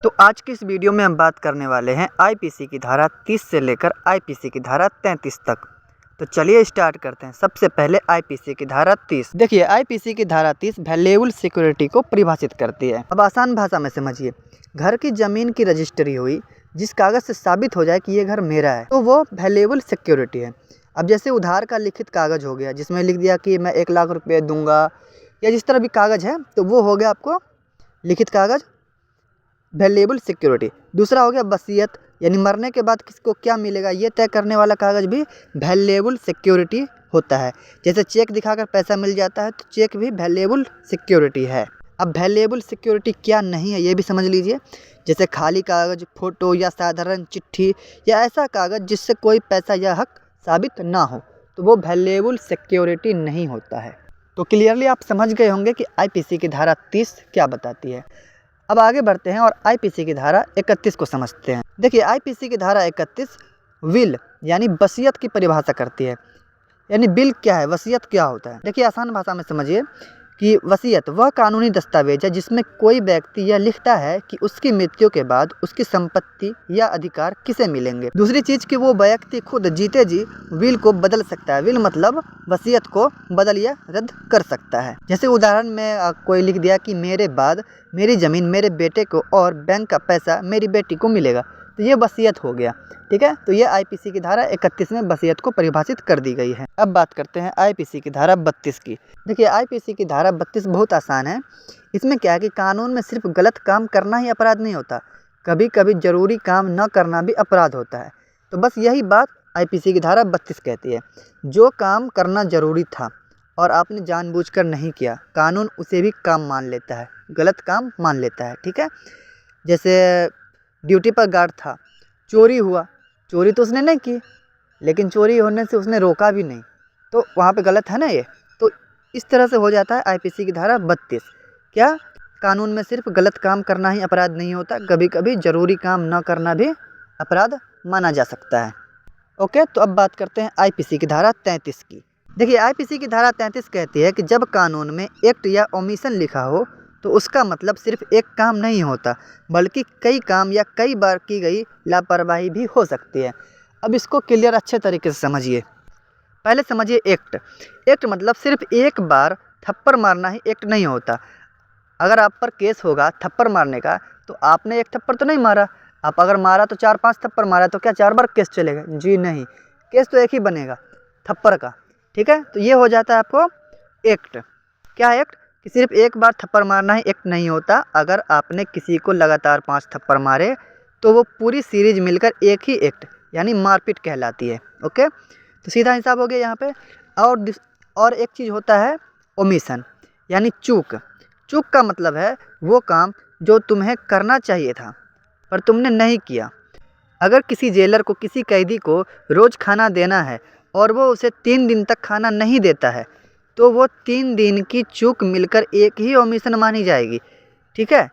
तो आज की इस वीडियो में हम बात करने वाले हैं आईपीसी की धारा 30 से लेकर आईपीसी की धारा 33 तक। तो चलिए स्टार्ट करते हैं। सबसे पहले आईपीसी की धारा 30। देखिए, आईपीसी की धारा 30 वैल्यूएबल सिक्योरिटी को परिभाषित करती है। अब आसान भाषा में समझिए, घर की ज़मीन की रजिस्ट्री हुई जिस कागज़ से साबित हो जाए कि ये घर मेरा है, तो वो वैल्यूएबल सिक्योरिटी है। अब जैसे उधार का लिखित कागज़ हो गया जिसमें लिख दिया कि मैं 1 लाख रुपये दूंगा, या जिस तरह भी कागज़ है, तो वो हो गया आपको लिखित कागज़, वैल्यूएबल सिक्योरिटी। दूसरा हो गया वसीयत, यानी मरने के बाद किसको क्या मिलेगा ये तय करने वाला कागज़ भी वैल्यूएबल सिक्योरिटी होता है। जैसे चेक दिखाकर पैसा मिल जाता है, तो चेक भी वैल्यूएबल सिक्योरिटी है। अब वैल्यूएबल सिक्योरिटी क्या नहीं है ये भी समझ लीजिए। जैसे खाली कागज़, फ़ोटो या साधारण चिट्ठी या ऐसा कागज़ जिससे कोई पैसा या हक साबित ना हो, तो वो वैल्यूएबल सिक्योरिटी नहीं होता है। तो क्लियरली आप समझ गए होंगे कि आईपीसी की धारा 30 क्या बताती है। अब आगे बढ़ते हैं और आईपीसी की धारा 31 को समझते हैं। देखिए, आईपीसी की धारा 31 विल यानी वसीयत की परिभाषा करती है। यानी विल क्या है, वसीयत क्या होता है। देखिए, आसान भाषा में समझिए कि वसीयत वह कानूनी दस्तावेज है जिसमें कोई व्यक्ति यह लिखता है कि उसकी मृत्यु के बाद उसकी संपत्ति या अधिकार किसे मिलेंगे। दूसरी चीज़ कि वो व्यक्ति खुद जीते जी विल को बदल सकता है। विल मतलब वसीयत को बदल या रद्द कर सकता है। जैसे उदाहरण में कोई लिख दिया कि मेरे बाद मेरी ज़मीन मेरे बेटे को और बैंक का पैसा मेरी बेटी को मिलेगा, तो ये वसीयत हो गया। ठीक है, तो ये आईपीसी की धारा 31 में वसीयत को परिभाषित कर दी गई है। अब बात करते हैं आईपीसी की धारा 32 की। देखिए, आईपीसी की धारा 32 बहुत आसान है। इसमें क्या है कि कानून में सिर्फ गलत काम करना ही अपराध नहीं होता, कभी कभी ज़रूरी काम न करना भी अपराध होता है। तो बस यही बात आईपीसी की धारा 32 कहती है। जो काम करना ज़रूरी था और आपने जानबूझकर नहीं किया, कानून उसे भी काम मान लेता है, गलत काम मान लेता है। ठीक है, जैसे ड्यूटी पर गार्ड था, चोरी हुआ, चोरी तो उसने नहीं की, लेकिन चोरी होने से उसने रोका भी नहीं, तो वहाँ पे गलत है ना ये। तो इस तरह से हो जाता है आईपीसी की धारा 32। क्या कानून में सिर्फ गलत काम करना ही अपराध नहीं होता, कभी कभी ज़रूरी काम न करना भी अपराध माना जा सकता है। ओके, तो अब बात करते हैं आईपीसी की धारा 33 की। देखिए, आईपीसी की धारा 33 कहती है कि जब कानून में एक्ट या ओमिशन लिखा हो तो उसका मतलब सिर्फ एक काम नहीं होता, बल्कि कई काम या कई बार की गई लापरवाही भी हो सकती है। अब इसको क्लियर अच्छे तरीके से समझिए। पहले समझिए एक्ट। एक्ट मतलब सिर्फ एक बार थप्पड़ मारना ही एक्ट नहीं होता। अगर आप पर केस होगा थप्पड़ मारने का, तो आपने एक थप्पड़ तो नहीं मारा, आप अगर मारा तो 4-5 थप्पड़ मारा, तो क्या 4 बार केस चलेगा? जी नहीं, केस तो एक ही बनेगा, थप्पड़ का। ठीक है, तो ये हो जाता है आपको एक्ट। क्या है एक्ट? कि सिर्फ एक बार थप्पड़ मारना ही एक्ट नहीं होता। अगर आपने किसी को लगातार 5 थप्पड़ मारे तो वो पूरी सीरीज मिलकर एक ही एक्ट यानी मारपीट कहलाती है। ओके, तो सीधा हिसाब हो गया यहाँ पे। और एक चीज़ होता है ओमिशन, यानी चूक। चूक का मतलब है वो काम जो तुम्हें करना चाहिए था पर तुमने नहीं किया। अगर किसी जेलर को किसी कैदी को रोज़ खाना देना है और वो उसे 3 दिन तक खाना नहीं देता है, तो वो 3 दिन की चूक मिलकर एक ही ओमिशन मानी जाएगी। ठीक है,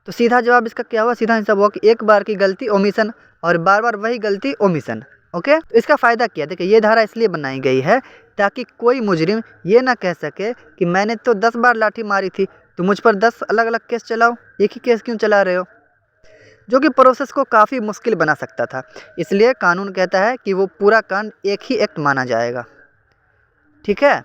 तो सीधा जवाब इसका क्या हुआ, सीधा हिसाब हुआ कि एक बार की गलती ओमिशन और बार बार वही गलती ओमिशन। ओके, तो इसका फ़ायदा क्या? देखिए, ये धारा इसलिए बनाई गई है ताकि कोई मुजरिम ये ना कह सके कि मैंने तो 10 बार लाठी मारी थी, तो मुझ पर 10 अलग अलग केस चलाओ, एक ही केस क्यों चला रहे हो, जो कि प्रोसेस को काफ़ी मुश्किल बना सकता था। इसलिए कानून कहता है कि वो पूरा कांड एक ही एक्ट माना जाएगा। ठीक है,